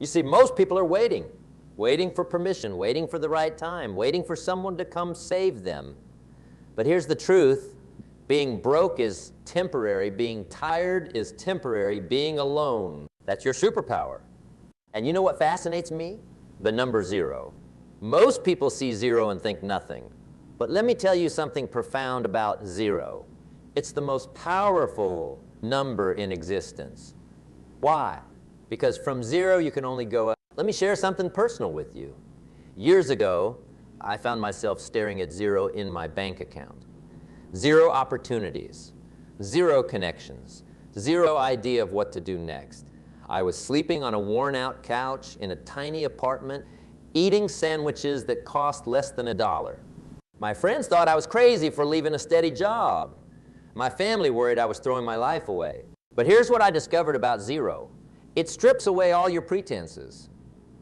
You see, most people are waiting. Waiting for permission, waiting for the right time, waiting for someone to come save them. But here's the truth. Being broke is temporary. Being tired is temporary. Being alone, that's your superpower. And you know what fascinates me? The number 0. Most people see 0 and think nothing. But let me tell you something profound about 0. It's the most powerful number in existence. Why? Because from 0 you can only go up. Let me share something personal with you. Years ago, I found myself staring at 0 in my bank account. 0 opportunities, 0 connections, 0 idea of what to do next. I was sleeping on a worn-out couch in a tiny apartment, eating sandwiches that cost less than $1. My friends thought I was crazy for leaving a steady job. My family worried I was throwing my life away. But here's what I discovered about 0. It strips away all your pretenses.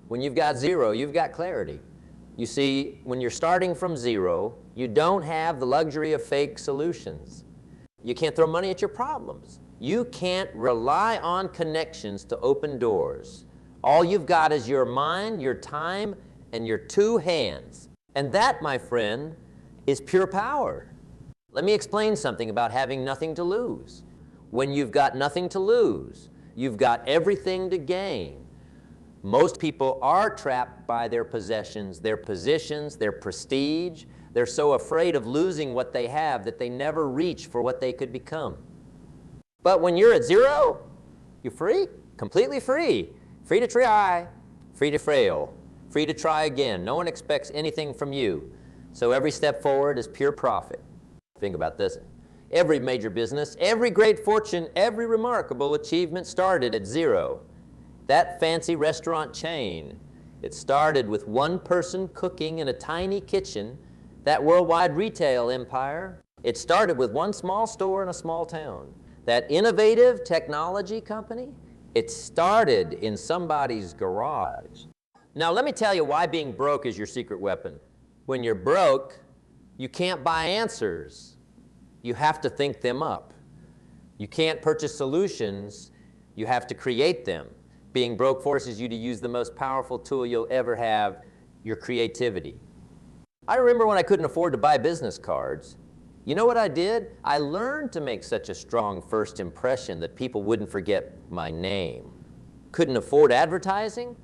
When you've got 0, you've got clarity. You see, when you're starting from 0, you don't have the luxury of fake solutions. You can't throw money at your problems. You can't rely on connections to open doors. All you've got is your mind, your time, and your 2 hands. And that, my friend, is pure power. Let me explain something about having nothing to lose. When you've got nothing to lose, you've got everything to gain. Most people are trapped by their possessions, their positions, their prestige. They're so afraid of losing what they have that they never reach for what they could become. But when you're at 0, you're free, completely free. Free to try, free to fail, free to try again. No one expects anything from you. So every step forward is pure profit. Think about this. Every major business, every great fortune, every remarkable achievement started at 0. That fancy restaurant chain, it started with one person cooking in a tiny kitchen. That worldwide retail empire, it started with one small store in a small town. That innovative technology company, it started in somebody's garage. Now let me tell you why being broke is your secret weapon. When you're broke, you can't buy answers. You have to think them up. You can't purchase solutions. You have to create them. Being broke forces you to use the most powerful tool you'll ever have, your creativity. I remember when I couldn't afford to buy business cards. You know what I did? I learned to make such a strong first impression that people wouldn't forget my name. Couldn't afford advertising?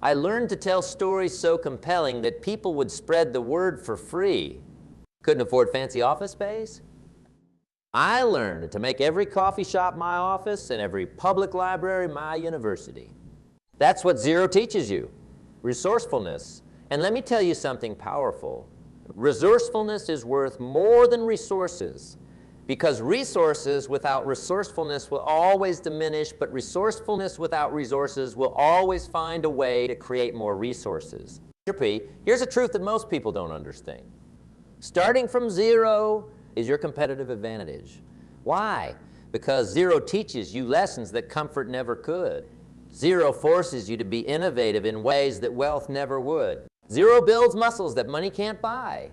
I learned to tell stories so compelling that people would spread the word for free. Couldn't afford fancy office space? I learned to make every coffee shop my office and every public library my university. That's what 0 teaches you, resourcefulness. And let me tell you something powerful. Resourcefulness is worth more than resources, because resources without resourcefulness will always diminish, but resourcefulness without resources will always find a way to create more resources. Here's a truth that most people don't understand. Starting from 0 is your competitive advantage. Why? Because 0 teaches you lessons that comfort never could. 0 forces you to be innovative in ways that wealth never would. 0 builds muscles that money can't buy.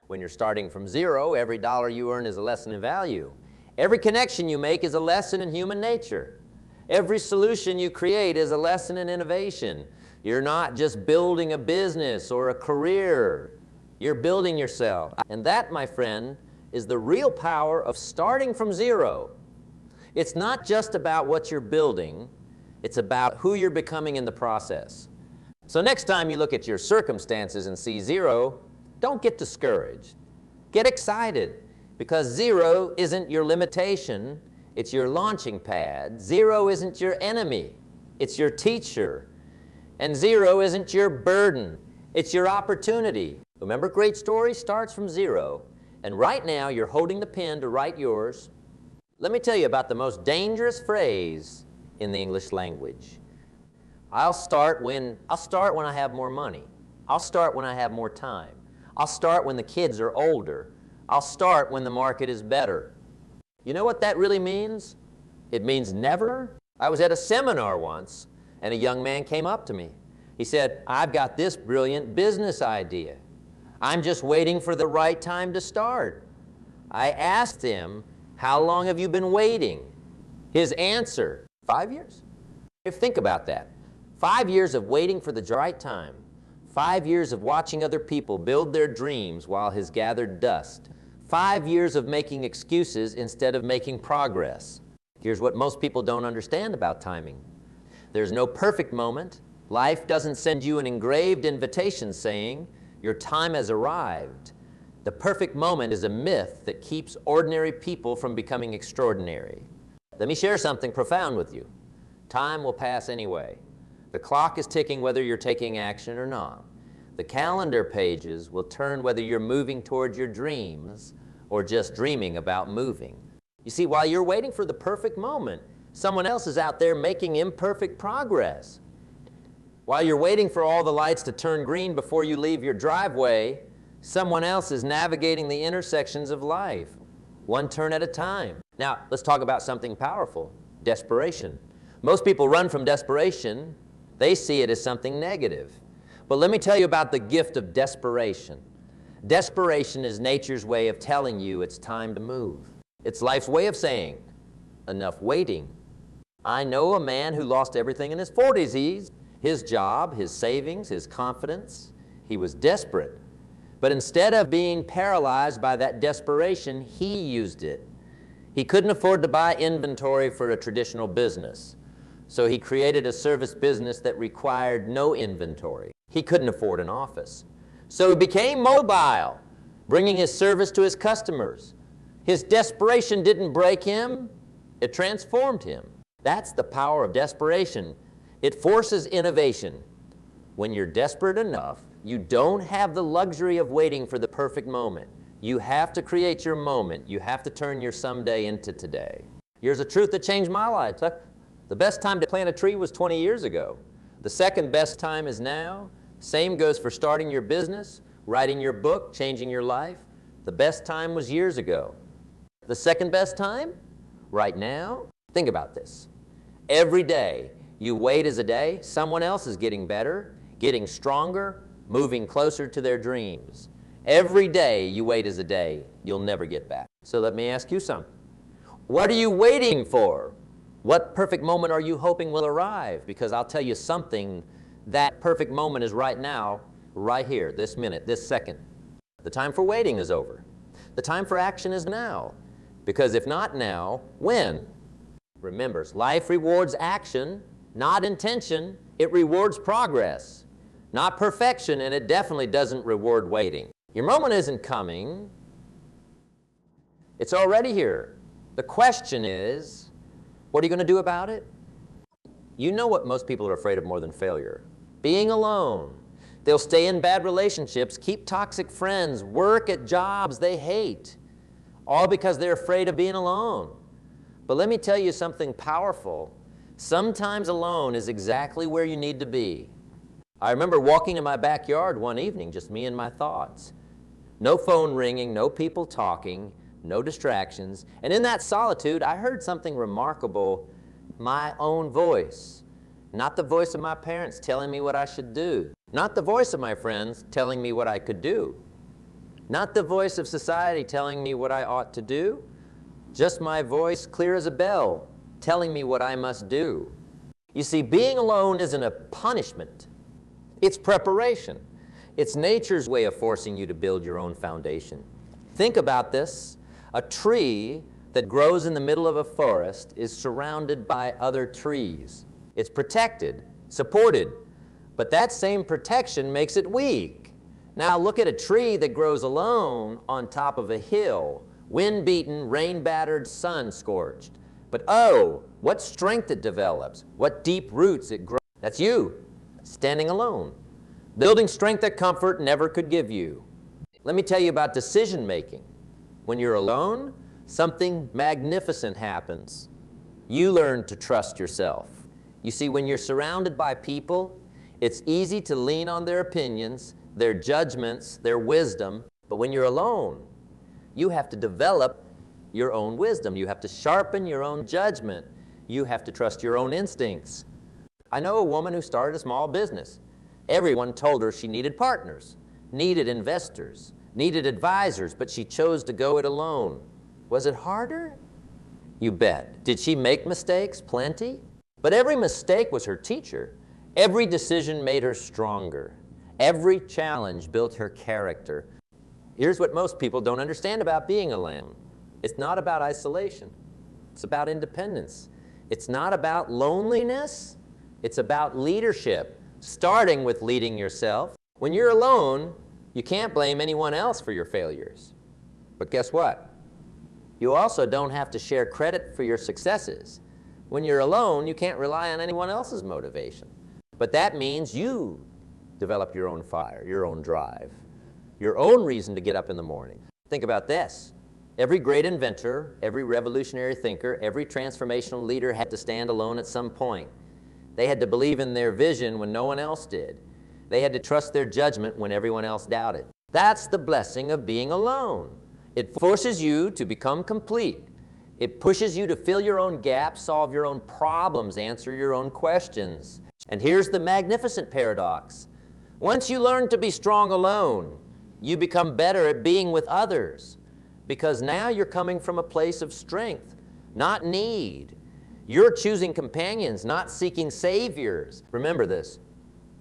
When you're starting from 0, every dollar you earn is a lesson in value. Every connection you make is a lesson in human nature. Every solution you create is a lesson in innovation. You're not just building a business or a career. You're building yourself. And that, my friend, is the real power of starting from 0. It's not just about what you're building. It's about who you're becoming in the process. So next time you look at your circumstances and see 0, don't get discouraged. Get excited, because 0 isn't your limitation, it's your launching pad. 0 isn't your enemy, it's your teacher. And 0 isn't your burden, it's your opportunity. Remember, great story starts from 0. And right now you're holding the pen to write yours. Let me tell you about the most dangerous phrase in the English language. I'll start when I have more money. I'll start when I have more time. I'll start when the kids are older. I'll start when the market is better. You know what that really means? It means never. I was at a seminar once, and a young man came up to me. He said, "I've got this brilliant business idea. I'm just waiting for the right time to start." I asked him, "How long have you been waiting?" His answer, 5 years. Think about that. 5 years of waiting for the right time. 5 years of watching other people build their dreams while his gathered dust. 5 years of making excuses instead of making progress. Here's what most people don't understand about timing. There's no perfect moment. Life doesn't send you an engraved invitation saying, your time has arrived. The perfect moment is a myth that keeps ordinary people from becoming extraordinary. Let me share something profound with you. Time will pass anyway. The clock is ticking whether you're taking action or not. The calendar pages will turn whether you're moving towards your dreams or just dreaming about moving. You see, while you're waiting for the perfect moment, someone else is out there making imperfect progress. While you're waiting for all the lights to turn green before you leave your driveway, someone else is navigating the intersections of life, one turn at a time. Now, let's talk about something powerful, desperation. Most people run from desperation. They see it as something negative. But let me tell you about the gift of desperation. Desperation is nature's way of telling you it's time to move. It's life's way of saying, enough waiting. I know a man who lost everything in his 40s. His job, his savings, his confidence. He was desperate. But instead of being paralyzed by that desperation, he used it. He couldn't afford to buy inventory for a traditional business. So he created a service business that required no inventory. He couldn't afford an office. So he became mobile, bringing his service to his customers. His desperation didn't break him, it transformed him. That's the power of desperation. It forces innovation. When you're desperate enough, you don't have the luxury of waiting for the perfect moment. You have to create your moment. You have to turn your someday into today. Here's a truth that changed my life. The best time to plant a tree was 20 years ago. The second best time is now. Same goes for starting your business, writing your book, changing your life. The best time was years ago. The second best time? Right now? Think about this. Every day you wait as a day, someone else is getting better, getting stronger, moving closer to their dreams. Every day you wait as a day, you'll never get back. So let me ask you something. What are you waiting for? What perfect moment are you hoping will arrive? Because I'll tell you something, that perfect moment is right now, right here, this minute, this second. The time for waiting is over. The time for action is now. Because if not now, when? Remember, life rewards action, not intention. It rewards progress, not perfection, and it definitely doesn't reward waiting. Your moment isn't coming. It's already here. The question is, what are you going to do about it? You know what most people are afraid of more than failure? Being alone. They'll stay in bad relationships, keep toxic friends, work at jobs they hate, all because they're afraid of being alone. But let me tell you something powerful. Sometimes alone is exactly where you need to be. I remember walking in my backyard one evening, just me and my thoughts. No phone ringing, no people talking, no distractions. And in that solitude, I heard something remarkable, my own voice. Not the voice of my parents telling me what I should do. Not the voice of my friends telling me what I could do. Not the voice of society telling me what I ought to do. Just my voice, clear as a bell, telling me what I must do. You see, being alone isn't a punishment. It's preparation. It's nature's way of forcing you to build your own foundation. Think about this. A tree that grows in the middle of a forest is surrounded by other trees. It's protected, supported, but that same protection makes it weak. Now look at a tree that grows alone on top of a hill, wind-beaten, rain-battered, sun-scorched. But oh, what strength it develops, what deep roots it grows. That's you, standing alone, building strength that comfort never could give you. Let me tell you about decision-making. When you're alone, something magnificent happens. You learn to trust yourself. You see, when you're surrounded by people, it's easy to lean on their opinions, their judgments, their wisdom. But when you're alone, you have to develop your own wisdom. You have to sharpen your own judgment. You have to trust your own instincts. I know a woman who started a small business. Everyone told her she needed partners, needed investors, needed advisors, but she chose to go it alone. Was it harder? You bet. Did she make mistakes? Plenty. But every mistake was her teacher. Every decision made her stronger. Every challenge built her character. Here's what most people don't understand about being alone. It's not about isolation. It's about independence. It's not about loneliness. It's about leadership, starting with leading yourself. When you're alone, you can't blame anyone else for your failures. But guess what? You also don't have to share credit for your successes. When you're alone, you can't rely on anyone else's motivation. But that means you develop your own fire, your own drive, your own reason to get up in the morning. Think about this. Every great inventor, every revolutionary thinker, every transformational leader had to stand alone at some point. They had to believe in their vision when no one else did. They had to trust their judgment when everyone else doubted. That's the blessing of being alone. It forces you to become complete. It pushes you to fill your own gaps, solve your own problems, answer your own questions. And here's the magnificent paradox. Once you learn to be strong alone, you become better at being with others, because now you're coming from a place of strength, not need. You're choosing companions, not seeking saviors. Remember this.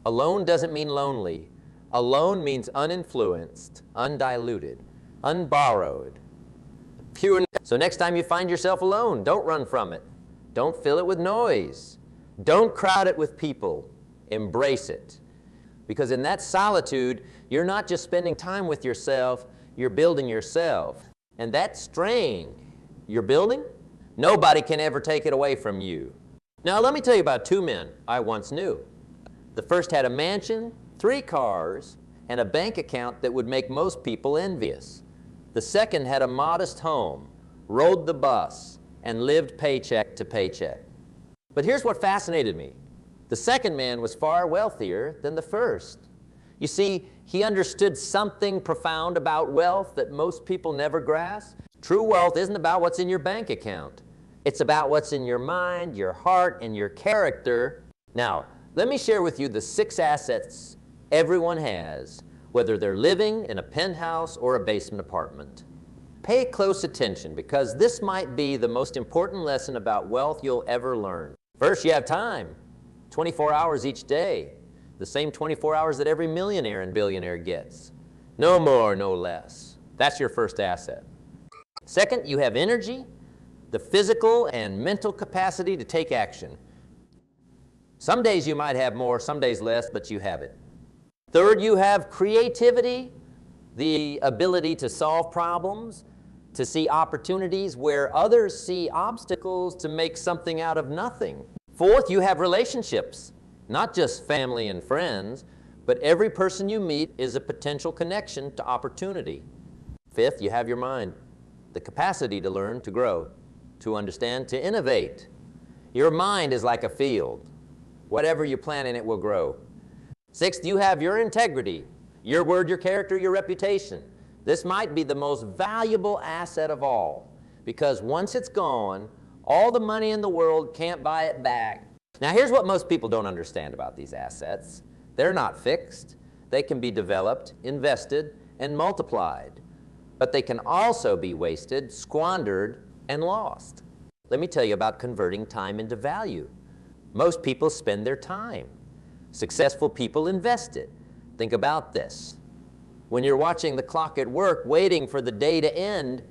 Alone doesn't mean lonely. Alone means uninfluenced, undiluted, unborrowed. So next time you find yourself alone, don't run from it. Don't fill it with noise. Don't crowd it with people. Embrace it. Because in that solitude, you're not just spending time with yourself, you're building yourself. And that strength you're building, nobody can ever take it away from you. Now let me tell you about two men I once knew. The first had a mansion, 3 cars, and a bank account that would make most people envious. The second had a modest home, rode the bus, and lived paycheck to paycheck. But here's what fascinated me. The second man was far wealthier than the first. You see, he understood something profound about wealth that most people never grasp. True wealth isn't about what's in your bank account. It's about what's in your mind, your heart, and your character. Now, let me share with you the 6 assets everyone has, whether they're living in a penthouse or a basement apartment. Pay close attention, because this might be the most important lesson about wealth you'll ever learn. First, you have time, 24 hours each day, the same 24 hours that every millionaire and billionaire gets. No more, no less. That's your first asset. Second, you have energy, the physical and mental capacity to take action. Some days you might have more, some days less, but you have it. Third, you have creativity, the ability to solve problems, to see opportunities where others see obstacles, to make something out of nothing. Fourth, you have relationships, not just family and friends, but every person you meet is a potential connection to opportunity. Fifth, you have your mind, the capacity to learn, to grow, to understand, to innovate. Your mind is like a field. Whatever you plant in it will grow. Sixth, you have your integrity, your word, your character, your reputation. This might be the most valuable asset of all, because once it's gone, all the money in the world can't buy it back. Now here's what most people don't understand about these assets. They're not fixed. They can be developed, invested, and multiplied. But they can also be wasted, squandered, and lost. Let me tell you about converting time into value. Most people spend their time. Successful people invest it. Think about this. When you're watching the clock at work, waiting for the day to end,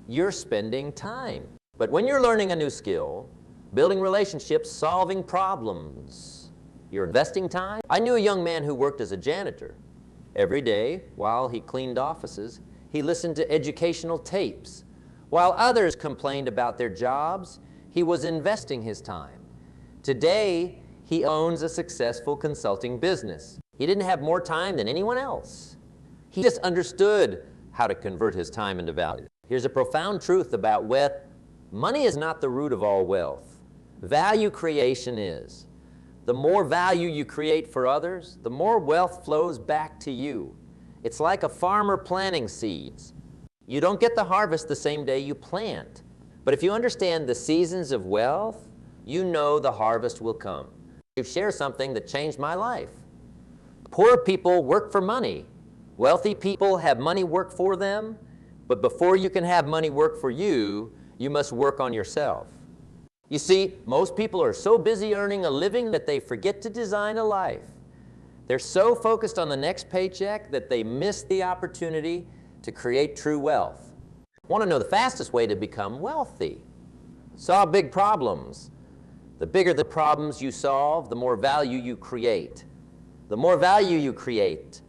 you're spending time. But when you're learning a new skill, building relationships, solving problems, you're investing time. I knew a young man who worked as a janitor. Every day, while he cleaned offices, he listened to educational tapes. While others complained about their jobs, he was investing his time. Today, he owns a successful consulting business. He didn't have more time than anyone else. He just understood how to convert his time into value. Here's a profound truth about wealth. Money is not the root of all wealth. Value creation is. The more value you create for others, the more wealth flows back to you. It's like a farmer planting seeds. You don't get the harvest the same day you plant. But if you understand the seasons of wealth, you know the harvest will come. You share something that changed my life. Poor people work for money. Wealthy people have money work for them. But before you can have money work for you, you must work on yourself. You see, most people are so busy earning a living that they forget to design a life. They're so focused on the next paycheck that they miss the opportunity to create true wealth. Want to know the fastest way to become wealthy? Solve big problems. The bigger the problems you solve, the more value you create. The more value you create,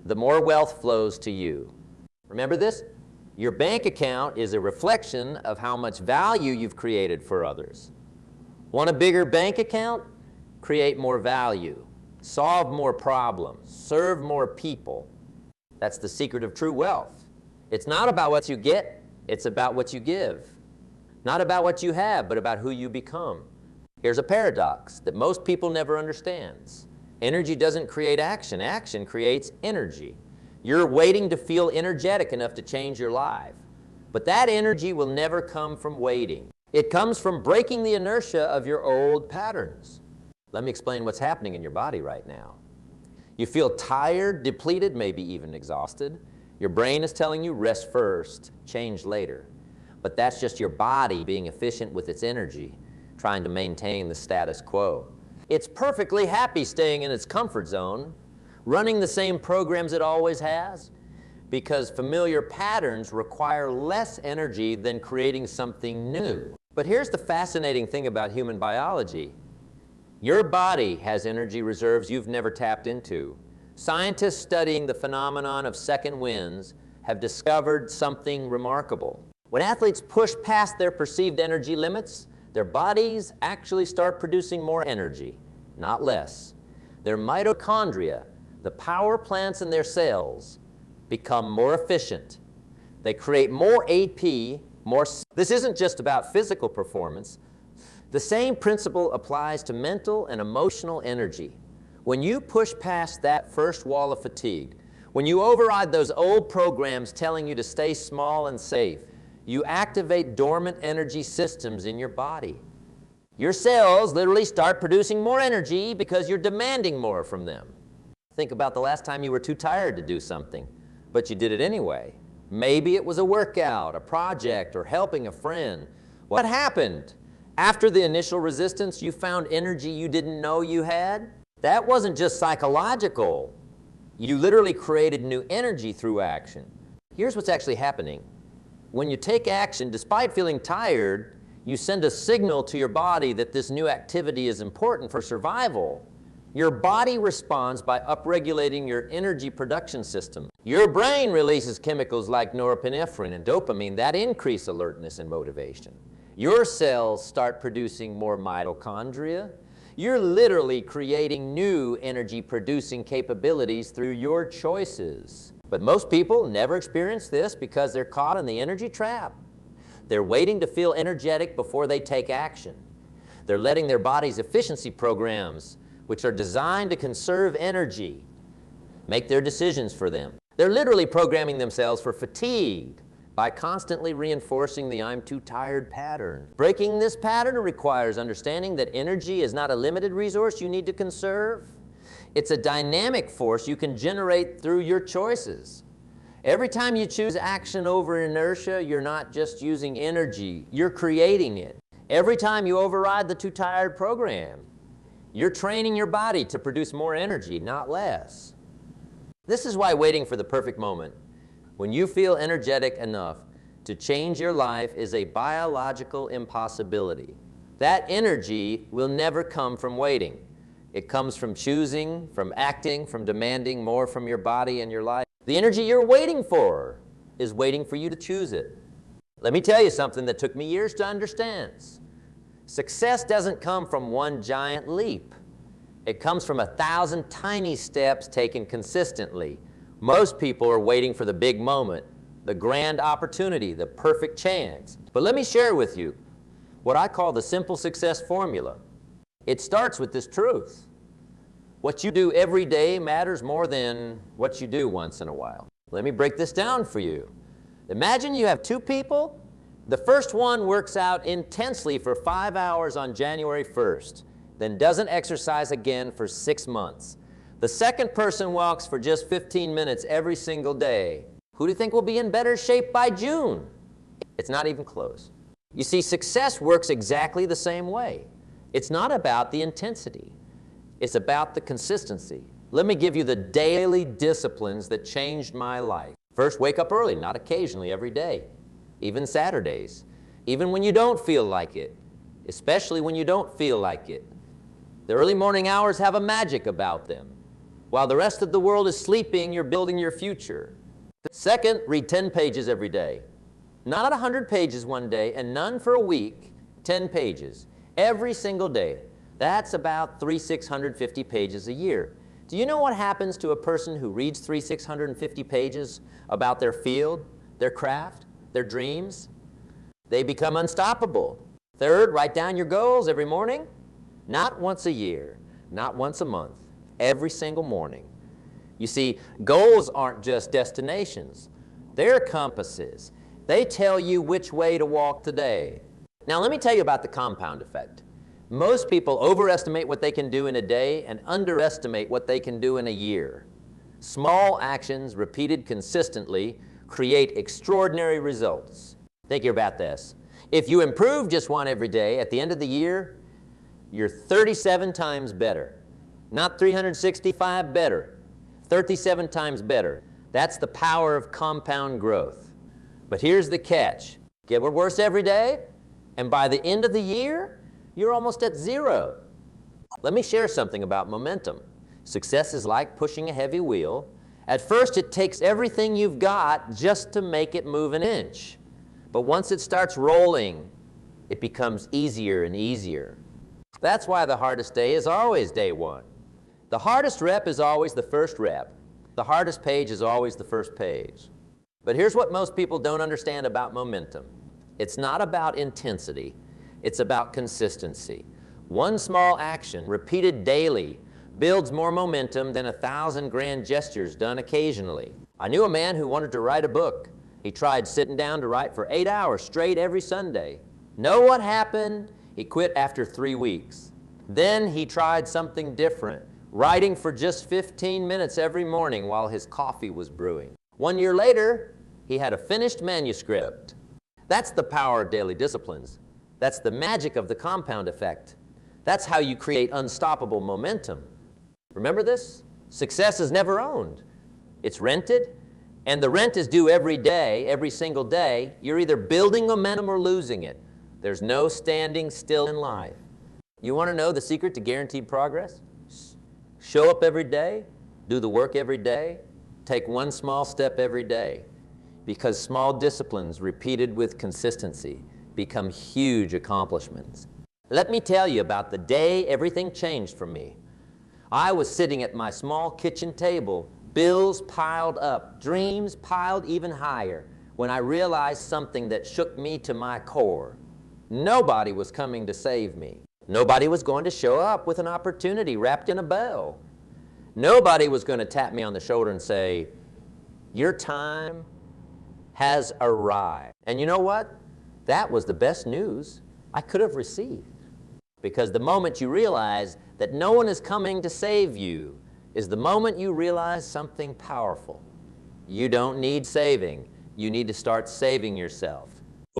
the more wealth flows to you. Remember this? Your bank account is a reflection of how much value you've created for others. Want a bigger bank account? Create more value. Solve more problems. Serve more people. That's the secret of true wealth. It's not about what you get, it's about what you give. Not about what you have, but about who you become. Here's a paradox that most people never understands. Energy doesn't create action. Action creates energy. You're waiting to feel energetic enough to change your life. But that energy will never come from waiting. It comes from breaking the inertia of your old patterns. Let me explain what's happening in your body right now. You feel tired, depleted, maybe even exhausted. Your brain is telling you rest first, change later. But that's just your body being efficient with its energy, trying to maintain the status quo. It's perfectly happy staying in its comfort zone, running the same programs it always has, because familiar patterns require less energy than creating something new. But here's the fascinating thing about human biology. Your body has energy reserves you've never tapped into. Scientists studying the phenomenon of second winds have discovered something remarkable. When athletes push past their perceived energy limits, their bodies actually start producing more energy, not less. Their mitochondria, the power plants in their cells, become more efficient. They create more AP, more. This isn't just about physical performance. The same principle applies to mental and emotional energy. When you push past that first wall of fatigue, when you override those old programs telling you to stay small and safe, you activate dormant energy systems in your body. Your cells literally start producing more energy because you're demanding more from them. Think about the last time you were too tired to do something, but you did it anyway. Maybe it was a workout, a project, or helping a friend. What happened? After the initial resistance, you found energy you didn't know you had? That wasn't just psychological. You literally created new energy through action. Here's what's actually happening. When you take action, despite feeling tired, you send a signal to your body that this new activity is important for survival. Your body responds by upregulating your energy production system. Your brain releases chemicals like norepinephrine and dopamine that increase alertness and motivation. Your cells start producing more mitochondria. You're literally creating new energy-producing capabilities through your choices. But most people never experience this because they're caught in the energy trap. They're waiting to feel energetic before they take action. They're letting their body's efficiency programs, which are designed to conserve energy, make their decisions for them. They're literally programming themselves for fatigue by constantly reinforcing the "I'm too tired" pattern. Breaking this pattern requires understanding that energy is not a limited resource you need to conserve. It's a dynamic force you can generate through your choices. Every time you choose action over inertia, you're not just using energy, you're creating it. Every time you override the "too tired" program, you're training your body to produce more energy, not less. This is why waiting for the perfect moment, when you feel energetic enough to change your life, is a biological impossibility. That energy will never come from waiting. It comes from choosing, from acting, from demanding more from your body and your life. The energy you're waiting for is waiting for you to choose it. Let me tell you something that took me years to understand. Success doesn't come from one giant leap. It comes from 1,000 tiny steps taken consistently. Most people are waiting for the big moment, the grand opportunity, the perfect chance. But let me share with you what I call the simple success formula. It starts with this truth. What you do every day matters more than what you do once in a while. Let me break this down for you. Imagine you have two people. The first one works out intensely for 5 hours on January 1st, then doesn't exercise again for 6 months. The second person walks for just 15 minutes every single day. Who do you think will be in better shape by June? It's not even close. You see, success works exactly the same way. It's not about the intensity. It's about the consistency. Let me give you the daily disciplines that changed my life. First, wake up early, not occasionally, every day, even Saturdays, even when you don't feel like it, especially when you don't feel like it. The early morning hours have a magic about them. While the rest of the world is sleeping, you're building your future. Second, read 10 pages every day. Not 100 pages one day, and none for a week, 10 pages. Every single day. That's about 650 pages a year. Do you know what happens to a person who reads 650 pages about their field, their craft, their dreams? They become unstoppable. Third, write down your goals every morning. Not once a year, not once a month, every single morning. You see, goals aren't just destinations. They're compasses. They tell you which way to walk today. Now let me tell you about the compound effect. Most people overestimate what they can do in a day and underestimate what they can do in a year. Small actions repeated consistently create extraordinary results. Think about this. If you improve just one every day, at the end of the year, you're 37 times better. Not 365 better, 37 times better. That's the power of compound growth. But here's the catch. Get worse every day, and by the end of the year, you're almost at zero. Let me share something about momentum. Success is like pushing a heavy wheel. At first, it takes everything you've got just to make it move an inch. But once it starts rolling, it becomes easier and easier. That's why the hardest day is always day one. The hardest rep is always the first rep. The hardest page is always the first page. But here's what most people don't understand about momentum. It's not about intensity. It's about consistency. One small action, repeated daily, builds more momentum than 1,000 grand gestures done occasionally. I knew a man who wanted to write a book. He tried sitting down to write for 8 hours straight every Sunday. Know what happened? He quit after 3 weeks. Then he tried something different, writing for just 15 minutes every morning while his coffee was brewing. 1 year later, he had a finished manuscript. That's the power of daily disciplines. That's the magic of the compound effect. That's how you create unstoppable momentum. Remember this? Success is never owned. It's rented, and the rent is due every day, every single day. You're either building momentum or losing it. There's no standing still in life. You want to know the secret to guaranteed progress? Show up every day, do the work every day, take one small step every day. Because small disciplines repeated with consistency become huge accomplishments. Let me tell you about the day everything changed for me. I was sitting at my small kitchen table, bills piled up, dreams piled even higher, when I realized something that shook me to my core. Nobody was coming to save me. Nobody was going to show up with an opportunity wrapped in a bow. Nobody was going to tap me on the shoulder and say, "Your time has arrived." And you know what? That was the best news I could have received. Because the moment you realize that no one is coming to save you is the moment you realize something powerful. You don't need saving. You need to start saving yourself.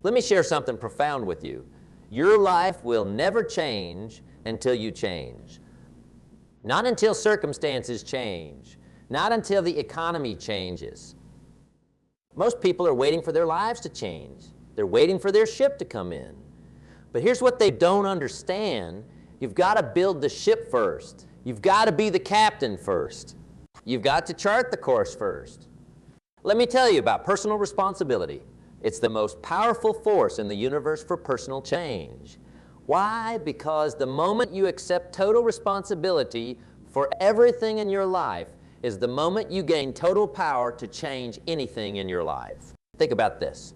Let me share something profound with you. Your life will never change until you change. Not until circumstances change. Not until the economy changes. Most people are waiting for their lives to change. They're waiting for their ship to come in. But here's what they don't understand. You've got to build the ship first. You've got to be the captain first. You've got to chart the course first. Let me tell you about personal responsibility. It's the most powerful force in the universe for personal change. Why? Because the moment you accept total responsibility for everything in your life is the moment you gain total power to change anything in your life. Think about this.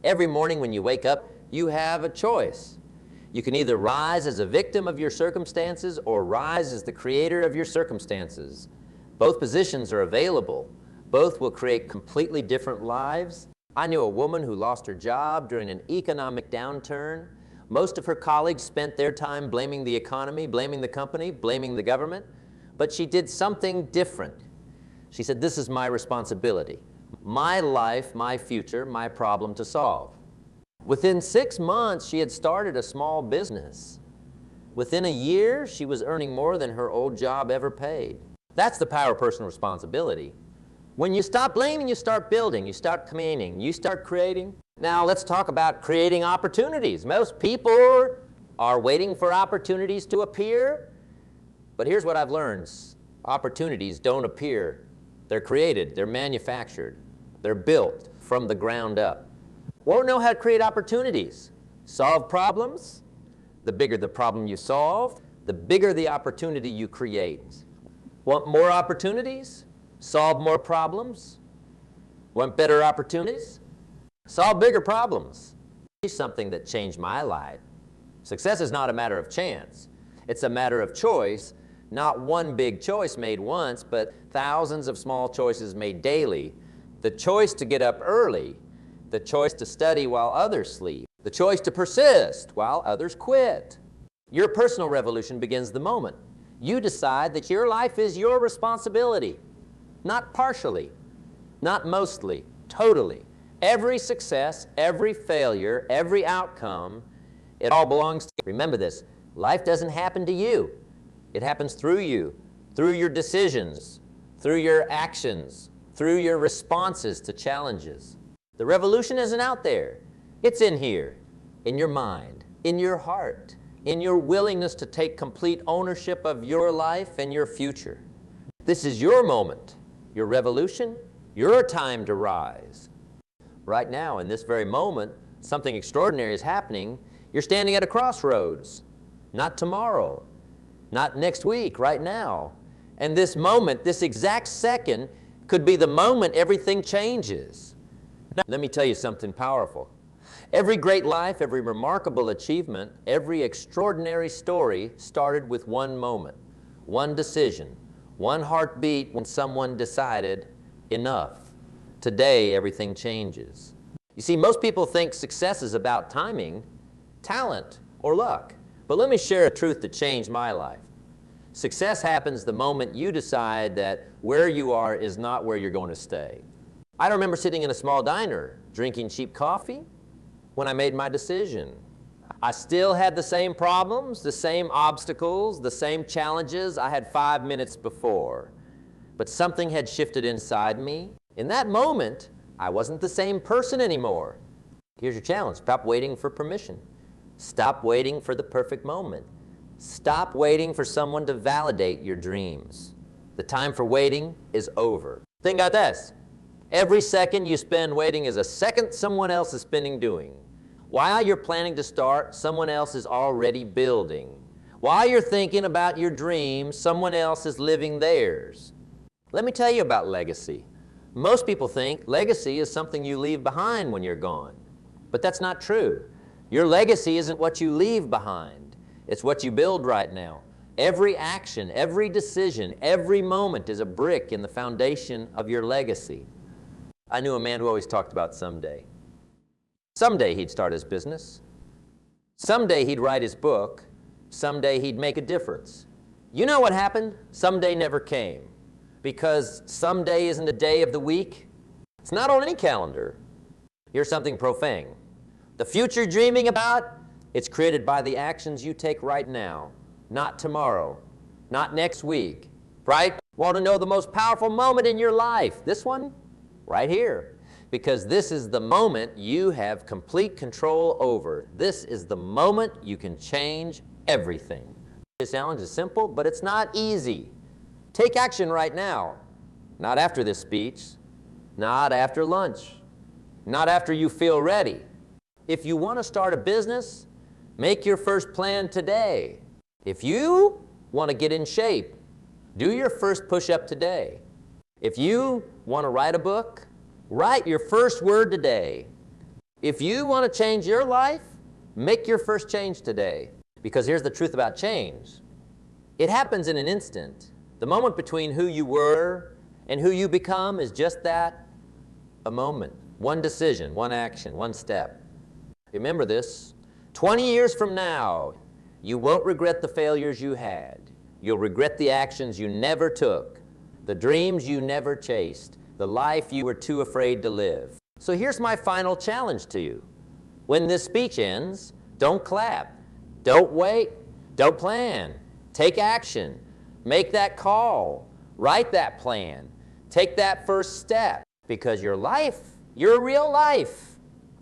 Every morning when you wake up, you have a choice. You can either rise as a victim of your circumstances or rise as the creator of your circumstances. Both positions are available. Both will create completely different lives. I knew a woman who lost her job during an economic downturn. Most of her colleagues spent their time blaming the economy, blaming the company, blaming the government. But she did something different. She said, "This is my responsibility. My life, my future, my problem to solve." Within 6 months, she had started a small business. Within a year, she was earning more than her old job ever paid. That's the power of personal responsibility. When you stop blaming, you start building, you start commanding, you start creating. Now let's talk about creating opportunities. Most people are waiting for opportunities to appear, but here's what I've learned. Opportunities don't appear. They're created, they're manufactured, they're built from the ground up. Won't know how to create opportunities. Solve problems. The bigger the problem you solve, the bigger the opportunity you create. Want more opportunities? Solve more problems. Want better opportunities? Solve bigger problems. Here's something that changed my life. Success is not a matter of chance. It's a matter of choice. Not one big choice made once, but thousands of small choices made daily. The choice to get up early, the choice to study while others sleep, the choice to persist while others quit. Your personal revolution begins the moment you decide that your life is your responsibility, not partially, not mostly, totally. Every success, every failure, every outcome, it all belongs to you. Remember this, life doesn't happen to you. It happens through you, through your decisions, through your actions, through your responses to challenges. The revolution isn't out there. It's in here, in your mind, in your heart, in your willingness to take complete ownership of your life and your future. This is your moment, your revolution, your time to rise. Right now, in this very moment, something extraordinary is happening. You're standing at a crossroads. Not tomorrow, not next week, right now. And this moment, this exact second, could be the moment everything changes. Now, let me tell you something powerful. Every great life, every remarkable achievement, every extraordinary story started with one moment, one decision, one heartbeat when someone decided, enough. Today, everything changes. You see, most people think success is about timing, talent, or luck. But let me share a truth that changed my life. Success happens the moment you decide that where you are is not where you're going to stay. I remember sitting in a small diner, drinking cheap coffee, when I made my decision. I still had the same problems, the same obstacles, the same challenges I had 5 minutes before. But something had shifted inside me. In that moment, I wasn't the same person anymore. Here's your challenge. Stop waiting for permission. Stop waiting for the perfect moment. Stop waiting for someone to validate your dreams. The time for waiting is over. Think about this. Every second you spend waiting is a second someone else is spending doing. While you're planning to start, someone else is already building. While you're thinking about your dreams, someone else is living theirs. Let me tell you about legacy. Most people think legacy is something you leave behind when you're gone. But that's not true. Your legacy isn't what you leave behind. It's what you build right now. Every action, every decision, every moment is a brick in the foundation of your legacy. I knew a man who always talked about someday. Someday he'd start his business. Someday he'd write his book. Someday he'd make a difference. You know what happened? Someday never came. Because someday isn't a day of the week. It's not on any calendar. Here's something profane. The future you're dreaming about, it's created by the actions you take right now, not tomorrow, not next week, right? Want to know the most powerful moment in your life? This one? Right here. Because this is the moment you have complete control over. This is the moment you can change everything. This challenge is simple, but it's not easy. Take action right now. Not after this speech, not after lunch, not after you feel ready. If you want to start a business, make your first plan today. If you want to get in shape, do your first push-up today. If you want to write a book, write your first word today. If you want to change your life, make your first change today. Because here's the truth about change. It happens in an instant. The moment between who you were and who you become is just that, a moment. One decision, one action, one step. Remember this, 20 years from now, you won't regret the failures you had. You'll regret the actions you never took, the dreams you never chased, the life you were too afraid to live. So here's my final challenge to you. When this speech ends, don't clap. Don't wait. Don't plan. Take action. Make that call. Write that plan. Take that first step. Because your life, your real life,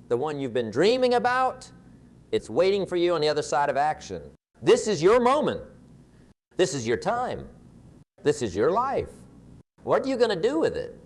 the one you've been dreaming about, it's waiting for you on the other side of action. This is your moment. This is your time. This is your life. What are you going to do with it?